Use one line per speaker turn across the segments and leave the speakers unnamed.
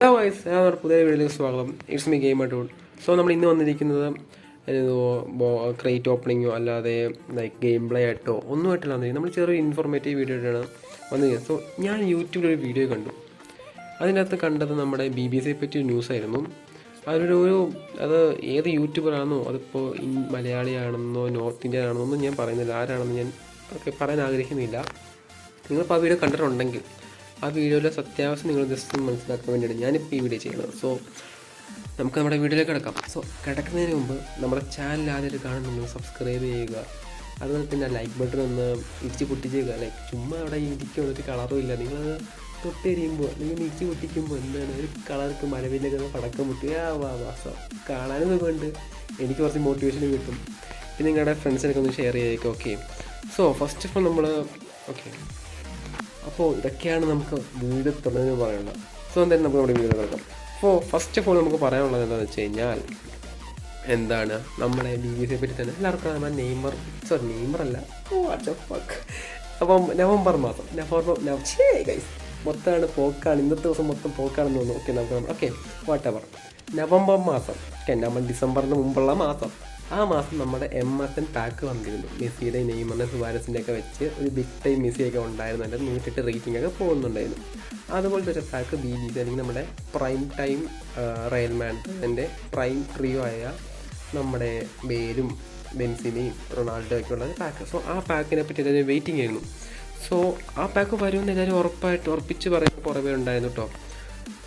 Hello guys, എല്ലാവർക്കും പുതിയ വീഡിയോയിലേക്ക് സ്വാഗതം. It's me game tool. So നമ്മൾ ഇന്ന് വന്നിരിക്കുന്നത് ക്രേറ്റ് ഓപ്പണിങ്ങോ അല്ലാതെ ലൈക്ക് ഗെയിം പ്ലേ ആയിട്ടോ ഒന്നുമായിട്ടല്ല വന്നിരിക്കുന്നത്. നമ്മൾ ചെറിയൊരു ഇൻഫോർമേറ്റീവ് വീഡിയോ ആയിട്ടാണ് വന്നിരിക്കുന്നത്. സോ ഞാൻ യൂട്യൂബിലൊരു വീഡിയോ കണ്ടു. അതിനകത്ത് കണ്ടത് നമ്മുടെ BBC പറ്റിയ ന്യൂസായിരുന്നു. അത് ഏത് യൂട്യൂബറാണെന്നോ അതിപ്പോൾ മലയാളിയാണെന്നോ നോർത്ത് ഇന്ത്യൻ ആണെന്നോ ഒന്നും ഞാൻ പറയുന്നില്ല, ആരാണെന്ന് ഞാൻ പറയാൻ ആഗ്രഹിക്കുന്നില്ല. നിങ്ങളിപ്പോൾ ആ വീഡിയോ കണ്ടിട്ടുണ്ടെങ്കിൽ ആ വീഡിയോയിലെ സത്യാവസ്ഥ നിങ്ങൾ ജസ്റ്റ് മനസ്സിലാക്കാൻ വേണ്ടിയാണ് ഞാനിപ്പോൾ ഈ വീഡിയോ ചെയ്യുന്നത്. സോ നമുക്ക് നമ്മുടെ വീഡിയോയിലേക്ക് കിടക്കാം. സോ കിടക്കുന്നതിന് മുമ്പ് നമ്മുടെ ചാനൽ ആദ്യം കാണുന്നുണ്ടെങ്കിൽ സബ്സ്ക്രൈബ് ചെയ്യുക. അതുപോലെ തന്നെ ലൈക്ക് ബട്ടൺ ഒന്ന് ഇടിച്ച് പൊട്ടിച്ചേക്കുക. ലൈക്ക് ചുമ്മാ അവിടെ ഇടിക്കുക, ഒരു കളറും ഇല്ല. നിങ്ങളത് തൊട്ടെറിയുമ്പോൾ നിങ്ങൾ ഇടിച്ച് പൊട്ടിക്കുമ്പോൾ എന്താണ് ഒരു കളർക്ക് മരവിലൊക്കെ പടക്കം പൊട്ടുക. വാസം കാണാനും സുഖമുണ്ട്, എനിക്ക് കുറച്ച് മോട്ടിവേഷൻ കിട്ടും. പിന്നെ നിങ്ങളുടെ ഫ്രണ്ട്സിനൊക്കെ ഒന്ന് ഷെയർ ചെയ്തേക്കും. Okay, so first of all നമ്മൾ അപ്പോൾ ഇതൊക്കെയാണ് നമുക്ക് വീഡിയോ തുടങ്ങുന്നത് പറയാനുള്ളത്. സോ എന്തായാലും നമുക്ക് നമ്മുടെ വീഡിയോ കിടക്കാം. അപ്പോൾ ഫസ്റ്റ് ഓഫ് ഓൾ നമുക്ക് പറയാനുള്ളത് എന്താണെന്ന് വെച്ച് കഴിഞ്ഞാൽ എന്താണ് നമ്മുടെ BBC പറ്റി തന്നെ എല്ലാവർക്കും നമ്മുടെ നെയ്മറല്ല അപ്പം നവംബർ മാസം ഗൈസ് മൊത്തമാണ് പോക്കാണ്, ഇന്നത്തെ ദിവസം മൊത്തം പോക്കാണെന്ന് തോന്നുന്നു. ഓക്കെ, നമുക്ക് വാട്ടെവർ നവംബർ മാസം ഡിസംബറിന് മുമ്പുള്ള മാസം, ആ മാസം നമ്മുടെ MSN പാക്ക് വന്നിരുന്നു. മെസ്സിയുടെ നെയ്മറിൻ്റെ സുവാരസിൻ്റെ ഒക്കെ വെച്ച് ഒരു ബിഗ് ടൈം മെസ്സിയൊക്കെ ഉണ്ടായിരുന്നു. അതിൻ്റെ 108 റേറ്റിംഗ് ഒക്കെ പോകുന്നുണ്ടായിരുന്നു. അതുപോലത്തെ ഒരു പാക്ക് BBC അല്ലെങ്കിൽ നമ്മുടെ പ്രൈം ടൈം റയൽ മാഡ്രിഡിൻ്റെ പ്രൈം ട്രിയോ ആയ നമ്മുടെ ബേലും ബെൻസിമയും റൊണാൾഡോ ഒക്കെ ഉള്ള പാക്ക്. സോ ആ പാക്കിനെ പറ്റി എല്ലാവരും വെയിറ്റിംഗ് ആയിരുന്നു. സോ ആ പാക്ക് വരുമെന്ന് എല്ലാവരും ഉറപ്പിച്ച് പറയുന്ന കുറേ പേരുണ്ടായിരുന്നു കേട്ടോ.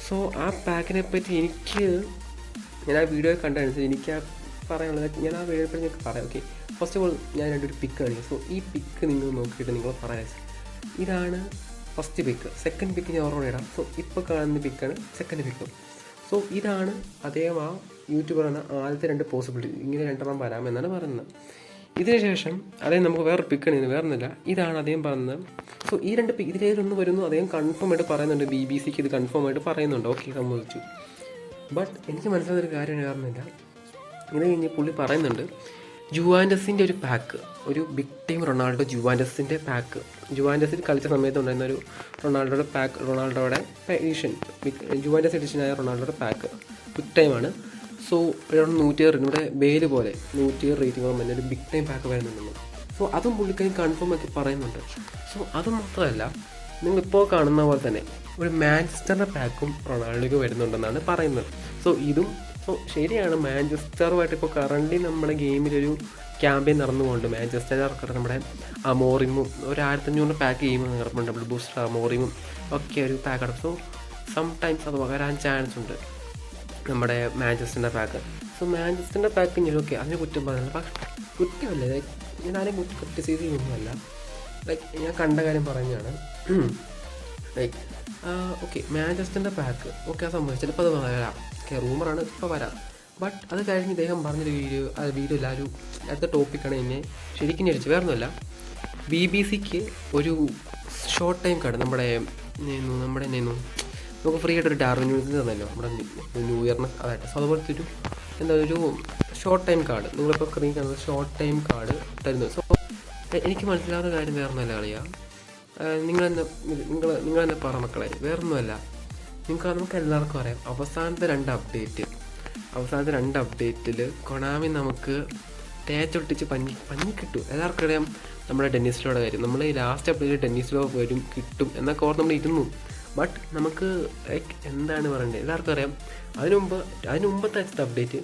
സോ ആ പാക്കിനെ പറ്റി ഞാൻ ആ വീഡിയോ കണ്ടനുസരിച്ച് എനിക്ക് ആ പറയാനുള്ളത് ഞാൻ ആ വീഡിയോ പറ്റി നിങ്ങൾക്ക് പറയാം. ഓക്കെ, ഫസ്റ്റ് ഓഫ് ഓൾ ഞാൻ ഒരു പിക്ക് കാണിക്കും. സോ ഈ പിക്ക് നിങ്ങൾ നോക്കിയിട്ട് നിങ്ങൾ പറയാം, ഇതാണ് ഫസ്റ്റ് പിക്ക്. സെക്കൻഡ് പിക്ക് ഞാൻ ഓർമ്മ ഇടാം. സോ ഇപ്പോൾ കാണുന്ന പിക്കാണ് സെക്കൻഡ് പിക്ക്. സോ ഇതാണ് അദ്ദേഹം ആ യൂട്യൂബറാണ് ആദ്യത്തെ 2 പോസിബിലിറ്റി, ഇങ്ങനെ 2 വരാമെന്നാണ് പറയുന്നത്. ഇതിനുശേഷം അദ്ദേഹം നമുക്ക് വേറൊരു പിക്കാണ്, വേറൊന്നുമില്ല, ഇതാണ് അദ്ദേഹം പറയുന്നത്. സോ ഈ 2 പിക്ക് ഇതിലേതൊന്ന് വരുന്നു അദ്ദേഹം കൺഫേം ആയിട്ട് പറയുന്നുണ്ട്. BBCക്ക് ഇത് കൺഫേം ആയിട്ട് പറയുന്നുണ്ട്. ഓക്കെ, സമ്മതിച്ചു. ബട്ട് എനിക്ക് മനസ്സിലായൊരു കാര്യം വേറൊന്നുമില്ല. ഇത് കഴിഞ്ഞ് പുള്ളി പറയുന്നുണ്ട് ജുവാൻഡസിൻ്റെ ഒരു പാക്ക്, ഒരു ബിഗ് ടൈം ജുവാൻഡസിൻ്റെ പാക്ക്, ജുവാൻഡസിൽ കളിച്ച സമയത്ത് ഉണ്ടായിരുന്ന ഒരു റൊണാൾഡോയുടെ എഡിഷൻ, ജുവാൻഡസ് എഡിഷനായ റൊണാൾഡോയുടെ പാക്ക് ബിഗ് ടൈമാണ്. സോ 107 ഇവിടെ ബേല് പോലെ 107 റേറ്റിംഗ് തന്നെ ഒരു ബിഗ് ടൈം പാക്ക് വരുന്നുണ്ടെന്ന്. സോ അതും പുള്ളിക്കാരി കൺഫേം ആക്കി പറയുന്നുണ്ട്. സോ അത് മാത്രമല്ല, നിങ്ങളിപ്പോൾ കാണുന്ന പോലെ തന്നെ ഒരു മാഞ്ചസ്റ്ററിൻ്റെ പാക്കും റൊണാൾഡോയ്ക്ക് വരുന്നുണ്ടെന്നാണ് പറയുന്നത്. സോ ശരിയാണ്, മാഞ്ചസ്റ്ററുമായിട്ട് ഇപ്പോൾ കറണ്ട്ലി നമ്മുടെ ഗെയിമിലൊരു ക്യാമ്പയിൻ നടന്നുകൊണ്ട് മാഞ്ചസ്റ്റർ നമ്മുടെ അമോറിമും ഒരു 1500 പാക്ക് ഗെയിം നടക്കുന്നുണ്ട്. ഡബിൾ ബൂസ്റ്റർ അമോറിമും ഒക്കെ ഒരു പാക്ക് നടക്കും. സോ സംടൈംസ് അത് വരാൻ ചാൻസ് ഉണ്ട് നമ്മുടെ മാഞ്ചസ്റ്ററിൻ്റെ പാക്ക്. സോ മാഞ്ചസ്റ്ററിൻ്റെ പാക്ക് ഞാൻ ഓക്കെ അതിന് കുറ്റം പറയുന്നില്ല, പക്ഷേ കുറ്റമല്ല, ലൈക്ക് ഞാൻ ആരെയും ക്രിറ്റിസൈസ് ചെയ്യുന്നതല്ല, ലൈക്ക് ഞാൻ കണ്ട കാര്യം പറഞ്ഞാണ്. ലൈക്ക് ഓക്കെ മാഞ്ചസ്റ്ററിൻ്റെ പാക്ക് ഓക്കെ ആ സംഭവിച്ചു, ചിലപ്പോൾ അത് വരാം, ഓക്കെ റൂമറാണ്, ഇപ്പോൾ വരാം. ബട്ട് അത് കഴിഞ്ഞ് ഇദ്ദേഹം പറഞ്ഞൊരു വീഡിയോ എല്ലാവരും അടുത്ത ടോപ്പിക്കാണ് എന്നെ ശരിക്കും ഞെരിച്ചു. വേറൊന്നുമല്ല, BBCക്ക് ഒരു ഷോർട്ട് ടൈം കാർഡ് നമ്മുടെ നമുക്ക് ഫ്രീ ആയിട്ടൊരു ഡാർവിൻ ന്യൂസിൽ തന്നല്ലോ നമ്മുടെ ന്യൂ ഇയറിന് അതായിട്ട്. സോ അതുപോലത്തെ ഒരു ഷോർട്ട് ടൈം കാർഡ് നിങ്ങളിപ്പോൾ സ്ക്രീൻ കാണുന്നത് ഷോർട്ട് ടൈം കാർഡ് തരുന്നു. സോ എനിക്ക് മനസ്സിലാവുന്ന കാര്യം വേറൊന്നുമല്ല കളിയാ, നിങ്ങൾ തന്നെ പറ മക്കളെ, വേറൊന്നുമല്ല. നമുക്ക് എല്ലാവർക്കും അറിയാം അവസാനത്തെ 2 അപ്ഡേറ്റിൽ കൊണാമി നമുക്ക് തേച്ചൊട്ടിച്ച് പഞ്ഞി കിട്ടും. എല്ലാവർക്കും അറിയാം നമ്മുടെ ടെന്നീസിലോടെ കാര്യം. നമ്മൾ ഈ ലാസ്റ്റ് അപ്ഡേറ്റ് ടെന്നീസിലോ കിട്ടും എന്നൊക്കെ ഓർത്ത് നമ്മൾ ഇരുന്നു. ബട്ട് നമുക്ക് എന്താണ് പറയേണ്ടത് എല്ലാവർക്കും അറിയാം. അതിന് മുമ്പത്തെ അപ്ഡേറ്റ്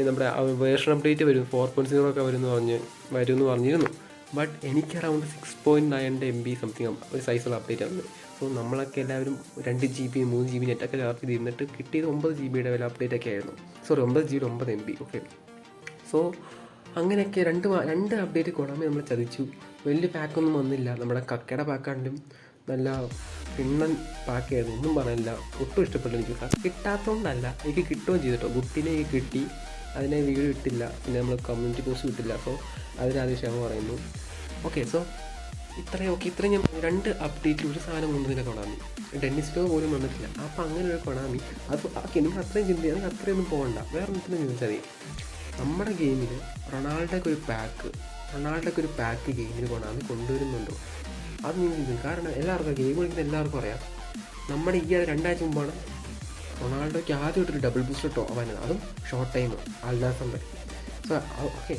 നമ്മുടെ വേർഷൻ അപ്ഡേറ്റ് വരും, 4.0 ഒക്കെ വരുമെന്ന് പറഞ്ഞിരുന്നു. ബട്ട് എനിക്ക് അറൗണ്ട് 6.9 MB സംതിങ് ഒരു സൈസുള്ള അപ്ഡേറ്റ് ആണ്. സോ നമ്മളൊക്കെ എല്ലാവരും 2 GB 3 GB നെറ്റൊക്കെ ചാർജ് ചെയ്തിരുന്നിട്ട് കിട്ടിയത് 9 GB വില അപ്ഡേറ്റ് ഒക്കെ ആയിരുന്നു. 9 GB 9 MB. ഓക്കെ, സോ അങ്ങനെയൊക്കെ 2 അപ്ഡേറ്റ് കൊണ്ടാകുമ്പോൾ നമ്മൾ ചതിച്ചു. വലിയ പാക്കൊന്നും വന്നില്ല. നമ്മുടെ കക്കയുടെ പാക്കാണെങ്കിലും നല്ല പിണ്ണൻ പാക്കായിരുന്നു, ഒന്നും പറയാനില്ല, ഒട്ടും ഇഷ്ടപ്പെട്ടു എനിക്ക്. കിട്ടാത്തതുകൊണ്ടല്ല, എനിക്ക് കിട്ടുകയും ചെയ്തിട്ടോ, കുട്ടീനെ കിട്ടി, അതിനെ വീഡിയോ ഇട്ടില്ല, പിന്നെ നമ്മൾ കമ്മ്യൂണിറ്റി പോസ്റ്റ് കിട്ടില്ല. സോ അതിനാദ്യം ക്ഷമ പറയുന്നു. ഓക്കെ, സോ ഇത്രയും ഞാൻ 2 അപ്ഡേറ്റിൽ ഒരു സാധനം കൊണ്ടുവന്നില്ല കൊണാമി, ടെന്നീസിലോ പോലും വന്നിട്ടില്ല. അപ്പോൾ അങ്ങനെ ഒരു കൊണാമി അത് നിങ്ങൾ അത്രയും ചിന്തിക്കുക, അത്രയൊന്നും പോകണ്ട. വേറെ ഒന്നും ചോദിച്ചാൽ നമ്മുടെ ഗെയിമിൽ റൊണാൾഡോയ്ക്ക് ഒരു പാക്ക് ഗെയിമിൽ കൊണാമി കൊണ്ടുവരുന്നുണ്ടോ അത് നിങ്ങൾ ചിന്തിക്കും. കാരണം എല്ലാവർക്കും ഗെയിം കളിക്കുന്ന എല്ലാവർക്കും അറിയാം നമ്മുടെ ഈ 2 ആഴ്ച മുമ്പാണ് റൊണാൾഡോയ്ക്ക് ആദ്യമായിട്ടൊരു ഡബിൾ ബൂസ്റ്റർ അവനത്, അതും ഷോർട്ട് ടൈം അൽനാസറിൻ്റെ. സോ ഓക്കെ,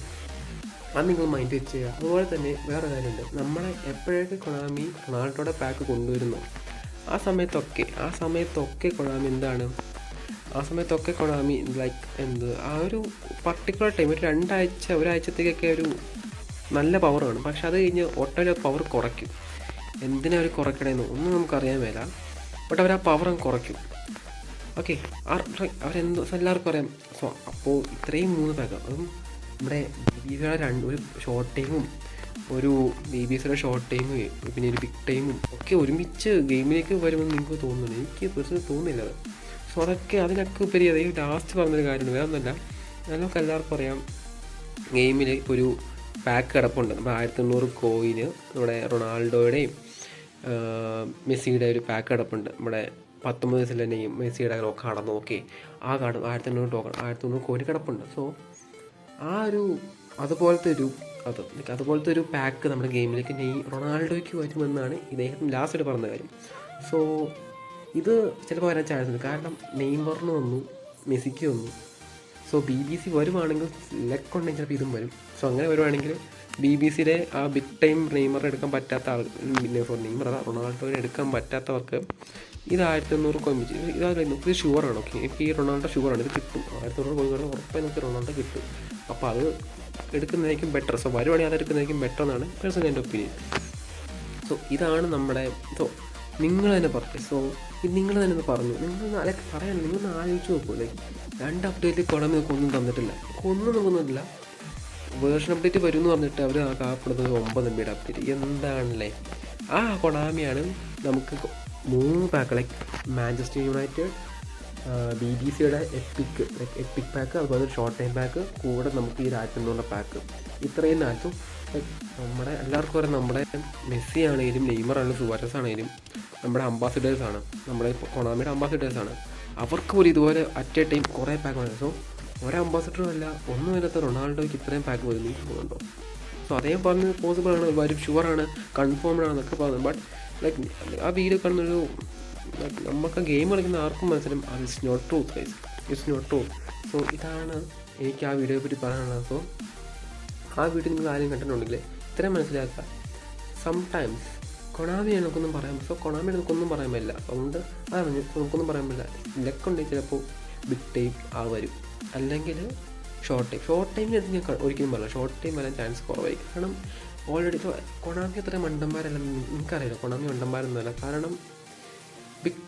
അത് നിങ്ങൾ മൈൻഡ് വെച്ച് ചെയ്യുക. അതുപോലെ തന്നെ വേറെ കാര്യമുണ്ട്, നമ്മളെ എപ്പോഴൊക്കെ കൊണാമി റൊണാൾഡോയുടെ പാക്ക് കൊണ്ടുവരുന്നു ആ സമയത്തൊക്കെ കൊണാമി എന്താണ്, ലൈക്ക് ആ ഒരു പർട്ടിക്കുലർ ടൈം ഒരു 2 ആഴ്ച ഒരാഴ്ചത്തേക്കൊക്കെ ഒരു നല്ല പവറാണ്. പക്ഷെ അത് കഴിഞ്ഞ് ഒട്ടൊരു പവർ കുറയ്ക്കും. എന്തിനാ അവർ കുറയ്ക്കണമെന്ന് ഒന്നും നമുക്കറിയാൻ മേല, ബട്ട് അവർ ആ പവർ അങ്ങ് കുറയ്ക്കും. ഓക്കെ, എല്ലാവർക്കും അറിയാം. സോ അപ്പോൾ ഇത്രയും 3 പാക്ക്, അതും നമ്മുടെ BBC ഒരു ഷോർട്ട് ടൈമും ഒരു BBC ഷോർട്ട് ടൈമും പിന്നെ ഒരു ബിഗ് ടൈമും ഒക്കെ ഒരുമിച്ച് ഗെയിമിലേക്ക് വരുമെന്ന് നിങ്ങൾക്ക് തോന്നുന്നു. എനിക്ക് പേഴ്സണലി തോന്നുന്നില്ല അത്. സോ അതിനൊക്കെ ഉപരി അതായത് ലാസ്റ്റ് പറഞ്ഞൊരു കാര്യമുണ്ട്, വേറെ ഒന്നുമല്ല. നമുക്ക് എല്ലാവർക്കും അറിയാം, ഗെയിമിൽ ഒരു പാക്ക് കിടപ്പുണ്ട്. നമ്മുടെ 1900 കോയിന് നമ്മുടെ റൊണാൾഡോയുടെയും മെസ്സിയുടെ ഒരു പാക്ക് കിടപ്പുണ്ട്. നമ്മുടെ 19 വയസ്സിലെന്നെയും മെസ്സിയുടെ കാർഡ് നോക്കി ആ കാർഡ് 1900 കോയിന് കിടപ്പുണ്ട്. സോ അതുപോലത്തെ ഒരു പാക്ക് നമ്മുടെ ഗെയിമിലേക്ക് റൊണാൾഡോയ്ക്ക് വരുമെന്നാണ് ഇദ്ദേഹം ലാസ്റ്റ് പറഞ്ഞ കാര്യം. സോ ഇത് ചിലപ്പോൾ വരാൻ ചാൻസ് ഉണ്ട്, കാരണം നെയ്മറിന് വന്നു, മെസ്സിക്ക് വന്നു. സോ BBC വരുവാണെങ്കിൽ ലെക്ക് ഉണ്ടെങ്കിൽ ചിലപ്പോൾ ഇതും വരും. സോ അങ്ങനെ വരുവാണെങ്കിൽ BBCയുടെ ആ ബിഗ് ടൈം നെയ്മറിനെ എടുക്കാൻ പറ്റാത്ത റൊണാൾഡോനെ എടുക്കാൻ പറ്റാത്തവർക്ക് ഇത് 1900 കോയിൻ ഇത് ഷുവറാണ്. ഓക്കെ, ഇപ്പോൾ ഈ റൊണാൾഡോ ഷുവറാണ്, ഇത് കിട്ടും. 1900 കോയിൻ ഉറപ്പായി നമുക്ക് റൊണാൾഡോ കിട്ടും. അപ്പോൾ അത് എടുക്കുന്നതായിരിക്കും ബെറ്റർ. സോ വരുവാണെങ്കിൽ അതെടുക്കുന്നതായിരിക്കും ബെറ്റർ എന്നാണ് പേഴ്സണലി എൻ്റെ ഒപ്പീനിയൻ. സോ ഇതാണ് നമ്മുടെ. സോ നിങ്ങൾ തന്നെ പറഞ്ഞു. സോ ഇത് നിങ്ങൾ തന്നെ പറഞ്ഞു. നിങ്ങളൊന്ന് ആലോചിച്ച് നോക്കൂ. ലൈക്ക് 2 അപ്ഡേറ്റ് കൊണാമി ഒന്നും തന്നിട്ടില്ല, ഒന്നും വേർഷൻ അപ്ഡേറ്റ് വരും എന്ന് പറഞ്ഞിട്ട് അവർ കാപ്പെടുന്നത് 9 MB അപ്ഡേറ്റ്. എന്താണല്ലേ ആ കൊണാമിയാണ് നമുക്ക് 3 പാക്ക്, ലൈക്ക് മാഞ്ചസ്റ്റർ യുണൈറ്റഡ്, BBCയുടെ എപ്പിക് പാക്ക്, അതുപോലെ ഷോർട്ട് ടൈം പാക്ക്, കൂടെ നമുക്ക് ഈ 1900 പാക്ക്. ഇത്രയും നാട്ടും നമ്മുടെ എല്ലാവർക്കും അറിയാം, നമ്മുടെ മെസ്സി ആണെങ്കിലും നെയ്മർ ആണെങ്കിലും സുവാരസ് ആണെങ്കിലും നമ്മുടെ അംബാസിഡേഴ്സാണ്, നമ്മുടെ കൊണാമിയുടെ അംബാസിഡേഴ്സാണ്. അവർക്ക് പോലും ഇതുപോലെ അറ്റ് എ ടൈം കുറേ പാക്ക് വേണം. സോ ഒരംബാസിഡറും അല്ല, ഒന്നുമില്ലാത്ത റൊണാൾഡോയ്ക്ക് ഇത്രയും പാക്ക് വരും എനിക്ക് തോന്നുന്നുണ്ടോ? സോ അദ്ദേഹം പറഞ്ഞ് പോസിബിൾ ആണ്, വരും, ഷുവറാണ്, കൺഫേംഡ് ആണെന്നൊക്കെ പറഞ്ഞു. ബട്ട് ലൈക്ക് ആ വീഡിയോ കാണുന്നൊരു നമുക്ക് ഗെയിം കളിക്കുന്ന ആർക്കും മനസ്സിലും അത് it's not true guys, it's not true. So ഇതാണ് എനിക്ക് ആ വീഡിയോയെ പറ്റി പറയാനുള്ളത്. സോ ആ വീഡിയോ നിങ്ങൾ ആരും കണ്ടിട്ടുണ്ടെങ്കിൽ ഇത്രയും മനസ്സിലാക്കുക, സംടൈംസ് കൊണാമി നമുക്കൊന്നും പറയാൻ. സോ കൊണാമി നമുക്കൊന്നും പറയാൻ പറ്റില്ല, അതുകൊണ്ട് അതാണ് നമുക്കൊന്നും പറയാൻ പറ്റില്ല. ലെക്കുണ്ടെങ്കിൽ ചിലപ്പോൾ ബിഗ് ടൈം വരും, അല്ലെങ്കിൽ ഷോർട്ട് ടൈമിന് ഞാൻ ഒരിക്കലും പറയില്ല, ഷോർട്ട് ടൈം വരാൻ ചാൻസ് കുറവായിരിക്കും. കാരണം ഓൾറെഡി ഇപ്പോൾ കൊണാമി അത്ര മണ്ടന്മാരല്ല, എനിക്കറിയില്ല കൊണാമി മണ്ടന്മാരൊന്നുമല്ല. കാരണം ബിഗ്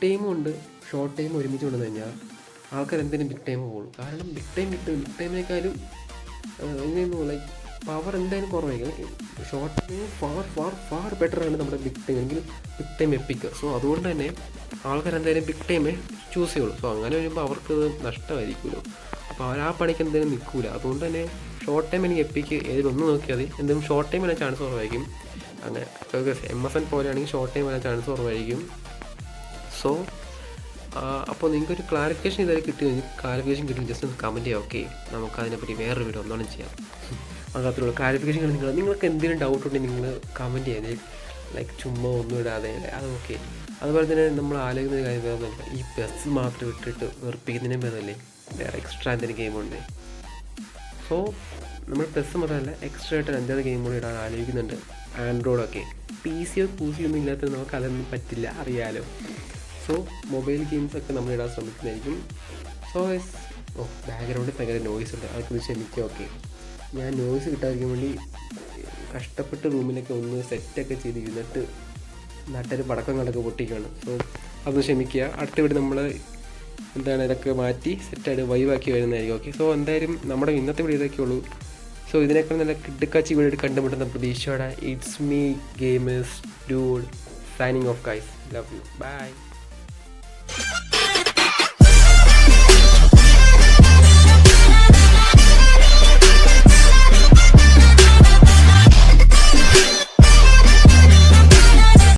ടൈമും ഉണ്ട് ഷോർട്ട് ടൈം ഒരുമിച്ച് കൊണ്ടു കഴിഞ്ഞാൽ ആൾക്കാർ എന്തിനും ബിഗ് ടൈം പോകുള്ളൂ. കാരണം ബിഗ് ടൈമിനേക്കാളും എങ്ങനെയൊന്നും ലൈക്ക് പവർ എന്തായാലും കുറവായിരിക്കും. ഷോർട്ട് ടൈം ഫാർ ബെറ്ററാണ് നമ്മുടെ ബിഗ് ടൈം, എങ്കിൽ ബിഗ് ടൈം എപ്പിക്ക്. സോ അതുകൊണ്ട് തന്നെ ആൾക്കാർ എന്തായാലും ബിഗ് ടൈമേ ചൂസ് ചെയ്യുള്ളൂ. സോ അങ്ങനെ വരുമ്പോൾ അവർക്ക് ഇത് അപ്പോൾ അവർ ആ പണിക്ക് എന്തായാലും നിൽക്കില്ല. അതുകൊണ്ട് തന്നെ ഷോർട്ട് ടൈം എനിക്ക് എപ്പിക്ക് ഏതിലൊന്നും നോക്കിയാൽ മതി, എന്തെങ്കിലും ഷോർട്ട് ടൈം വരാൻ ചാൻസ് കുറവായിരിക്കും. അങ്ങനെ MSN പോലെയാണെങ്കിൽ ഷോർട്ട് ടൈം വരാൻ ചാൻസ് കുറവായിരിക്കും. സോ അപ്പോൾ നിങ്ങൾക്കൊരു ക്ലാരിഫിക്കേഷൻ ഇതുവരെ കിട്ടി ജസ്റ്റ് ഒന്ന് കമൻറ്റ് ചെയ്യാം. ഓക്കെ, നമുക്കതിനെപ്പറ്റി വേറൊരു വീഡിയോ ഒന്നും ചെയ്യാം. അങ്ങനത്തുള്ള ക്ലാരിഫിക്കേഷൻ നിങ്ങൾക്ക് എന്തെങ്കിലും ഡൗട്ട് ഉണ്ടെങ്കിൽ നിങ്ങൾ കമൻറ്റ് ചെയ്യാം, ലൈക്ക് ചുമ്മാ ഒന്നും ഇടാതെ. അത് ഓക്കെ. അതുപോലെ തന്നെ നമ്മൾ ആലോചിക്കുന്ന കാര്യം വേറൊന്നുമില്ല, ഈ പെസ് മാത്രം ഇട്ടിട്ട് വെറുപ്പിക്കുന്നതിനും ഭേദമല്ലേ വേറെ എക്സ്ട്രാ എന്തെങ്കിലും ഗെയിമുണ്ട്. സോ നമ്മൾ പെസ് മാത്രമല്ല എക്സ്ട്രാ ആയിട്ട് 5 ഗെയിം കൂടി ഇടാൻ ആലോചിക്കുന്നുണ്ട്. ആൻഡ്രോയിഡൊക്കെ PC ഒന്നും ഇല്ലാത്തത് നമുക്ക് അതൊന്നും പറ്റില്ല, അറിയാലോ. സോ മൊബൈൽ ഗെയിംസൊക്കെ നമ്മൾ ഇടാൻ ശ്രമിക്കുന്നതായിരിക്കും. സോ ബാക്ക്ഗ്രൗണ്ടിൽ ഭയങ്കര നോയ്സ് ഉണ്ട്, അതൊക്കെ ക്ഷമിക്കുക. ഓക്കെ, ഞാൻ നോയ്സ് കിട്ടാതിരിക്കാൻ വേണ്ടി കഷ്ടപ്പെട്ട് റൂമിലൊക്കെ ഒന്ന് സെറ്റൊക്കെ ചെയ്ത് ഇരുന്നിട്ട് നട്ടൊരു പടക്കങ്ങളൊക്കെ പൊട്ടിക്കുകയാണ്. സോ അത് ക്ഷമിക്കുക. അടുത്ത വീട് നമ്മൾ ഇതൊക്കെ മാറ്റി സെറ്റായിട്ട് വൈവാക്കി വരുന്നതായിരിക്കും. ഓക്കെ, സോ എന്തായാലും നമ്മുടെ ഇന്നത്തെ വീഡിയോ ഇതൊക്കെ ഉള്ളൂ. സോ ഇതിനേക്കാൾ നല്ല കിടുക്കാച്ചി വീഡിയോ കണ്ടുമുട്ടുന്ന പ്രതീക്ഷയോടെ it's me gamers dude signing off guys. Love you, by.